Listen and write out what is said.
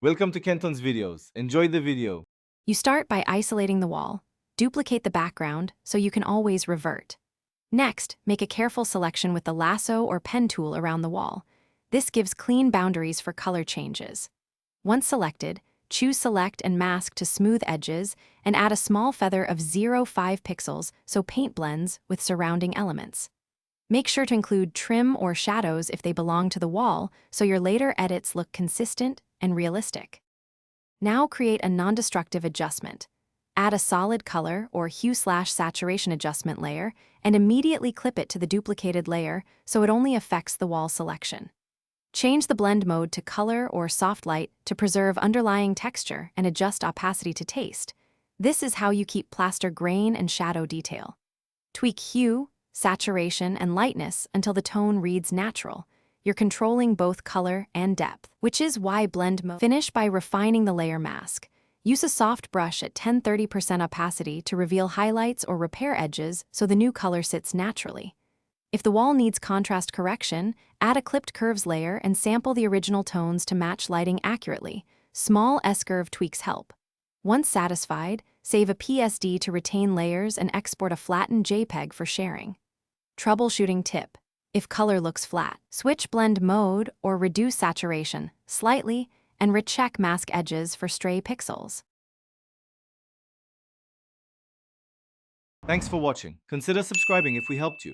Welcome to Kenton's videos. Enjoy the video. You start by isolating the wall. Duplicate the background so you can always revert. Next, make a careful selection with the lasso or pen tool around the wall. This gives clean boundaries for color changes. Once selected, choose Select and Mask to smooth edges and add a small feather of 0.5 pixels so paint blends with surrounding elements. Make sure to include trim or shadows if they belong to the wall so your later edits look consistent and realistic. Now create a non-destructive adjustment. Add a solid color or hue/saturation adjustment layer and immediately clip it to the duplicated layer so it only affects the wall selection. Change the blend mode to color or soft light to preserve underlying texture and adjust opacity to taste. This is how you keep plaster grain and shadow detail. Tweak hue, saturation, and lightness until the tone reads natural. You're controlling both color and depth, which is why blend mode. Finish by refining the layer mask. Use a soft brush at 10–30% opacity to reveal highlights or repair edges so the new color sits naturally. If the wall needs contrast correction, add a clipped curves layer and sample the original tones to match lighting accurately. Small S-curve tweaks help. Once satisfied, save a PSD to retain layers and export a flattened JPEG for sharing. Troubleshooting tip. If color looks flat, switch blend mode or reduce saturation slightly and recheck mask edges for stray pixels. Thanks for watching. Consider subscribing if we helped you.